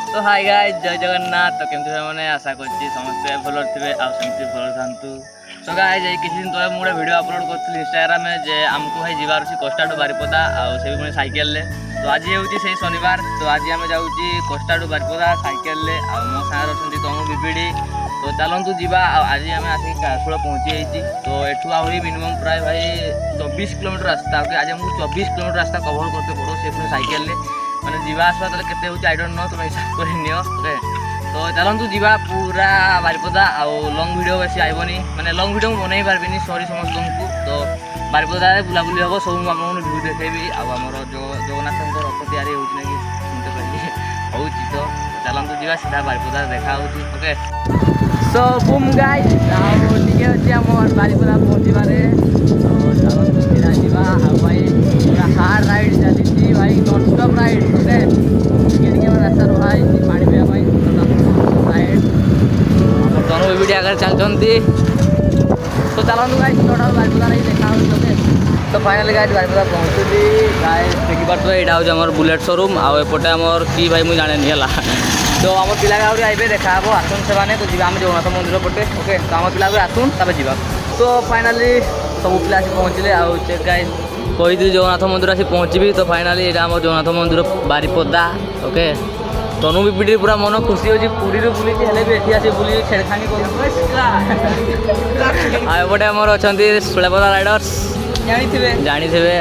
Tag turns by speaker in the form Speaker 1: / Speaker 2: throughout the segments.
Speaker 1: तो hi guys जय जगन्नाथ। तो केमती मैंने आशा करছি ସମସ୍ତେ ଭଲ ଥିବେ ଆଉ ସେମିତି ଭଲ ଥାନ୍ତୁ। तो गाइस ये किसी दिन तले मुझे वीडियो अपलोड करी इंस्टाग्राम में जे आमको भाई जीवार अच्छी कोस्टा टू बारिपदा आउ से भी साइकेल ले। तो आज हूँ से शनिवार तो आज आम जाऊँगी कोस्टा टू बारिपदा साइकेल ले आ मो सागर अच्छा तमु विपिड़ी। तो चलतु जावा आज आम आसिक कारशुल पहुँची जाइए। तो एठू आहरी मिनिमम प्राय भाई 24 किलोमीटर रास्ता ओके। आज हमको 24 किलोमीटर रास्ता कवर करते पड़ो से पुणी साइकेल मैंने जीवा आसवा तेल के आई डोंट नो तुम हिसाब कर ओके। तो चलतु जावा पूरा बारिपदा आउ लंग वीडियो बेसी आईबनी माने लंग वीडियो बनई पार्बनी सॉरी समस्त को। तो बारिपदा बुलाबुली हम सब मुझे व्यू देखेबी आमर जगन्नाथ रथ तैयारी होती सुनते पारे हूँ। तो चलतु जावा सीधा बारिपदा देखा ओके। सो बुम गाइस टिके अच्छे आम बारिपदा पहुँचवे। तो चलतु सीधा जावा भाई पूरा हार्ड राइड चली भाई नॉन स्टॉप राइड ओके। टिके रास्ता रहा पानी पीवा राइड दोनों भी आगे चलती। तो चलतु गाइस टोटाल बारिपदा नहीं देखा ओके। तो फाइनाली गाइस बारिपदा पहुँचुली गाइस देखिपे यहाँ हूँ बुलेट शोरूम आउटे आमर कि भाई मुझे जाने तो आम पिला आइबे देखा आसन से तो जी आम जगन्नाथ मंदिर पटे ओके। तो आम पिला आसन तब जा। तो फाइनाली सब पिला आसी पहुँचले आउ चेक गाइस कही जगन्नाथ मंदिर आसी पहुँची। तो फाइनाली यहाँ आम जगन्नाथ मंदिर बारिपदा ओके। तनु विपिड़ी पूरा मन खुशी होची पुरी रे बुली हेले भी एठी आसी बुली छेड़खानी कर आउटे आमर अछंती सुलेपदा राइडर्स जानी थे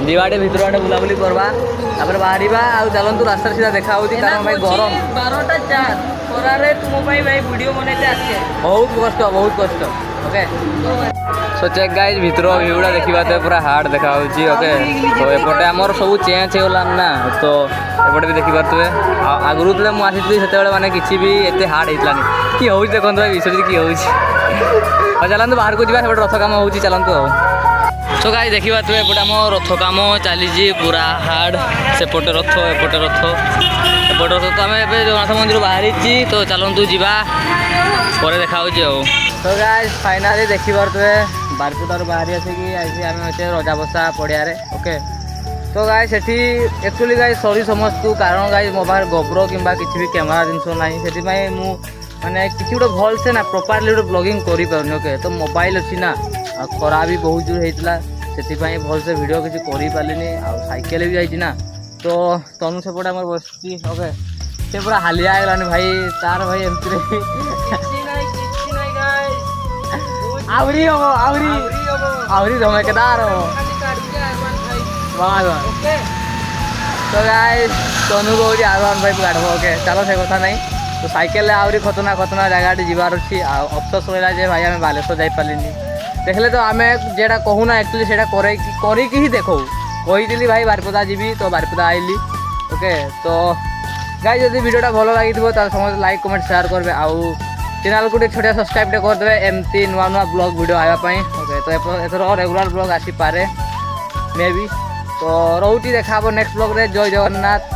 Speaker 1: दिवाड़े भितर आड़े बुलाबुली करवा तापर बाहरिबा आउ चलतु रास्ता सीधा देखा होती कारण भाई गरम 12टा 4 खरारे तुम भाई वीडियो बनैते आसे बहुत कष्ट ओके। सो चेक गाइस भितर व्यूटा देखा तो पूरा हार्ड देखा ओके। तो एपटे आमर सब चेंज हो ना तो एपटे भी देखिपे आगुरी जो मुझे से माने किसी भी एत हार्ड होता कि हूँ देखते भाई विश्वजित कि हूँ। चलतु बाहर को जावा से रथ कम हो चलतु तो गाइस देखा तो एपटे आम रथ कम चली पूरा हार्ड सेपटे रथ एपटे रथ तो आम जगन्नाथ मंदिर बाहरी। तो चलतु जावा पर देखा। तो गाइस फाइनाली देखिपे बारिपदार बाहरी आसिक आम अच्छे रजाबसा पड़िया ओके। तो गाइस सेठी एक्चुअली गाइस सॉरी समस्त कारण गाइस मो पाखे गोप्रो कि किसी भी कैमेरा जिनस ना से माने किसी गोटे भल से ना प्रॉपर्ली गोटे ब्लॉगिंग कर पारे ओके। तो मोबाइल अच्छी ना खरा भी बहुत जोर होता से भल से वीडियो किसी कर पारे आ साइकेल भी जाइए ना। तो तनु सेपटे आम बस ओके से पूरा हालिया होगलानी भाई तार भाई एमती आहरी धमेकेदार तो गाइस तनु को R1 भाई गाड़ ओके। चलो से कथा नहीं तो साइकेल आहरी खतना जगह जीवार अच्छी अफसोस रहा है भाई आम बालेश्वर जापारे देखले। तो आम जेटा कहूना एक्चुअली से करके ही देखो कही भाई बारिपदा जी तो बारिपदा आइली ओके। तो गाइस जब वीडियोटा भल लगी समस्त लाइक कमेंट शेयर करेंगे आउ चैनल को छोटिया सब्सक्राइब करदे एमती नुआ नुआ ब्लॉग वीडियो आवापाई ओके। तो एथर रेगुलर ब्लॉग आसी पारे मे बी। तो रोटी देखा नेक्स्ट ब्लॉग रे जय जगन्नाथ।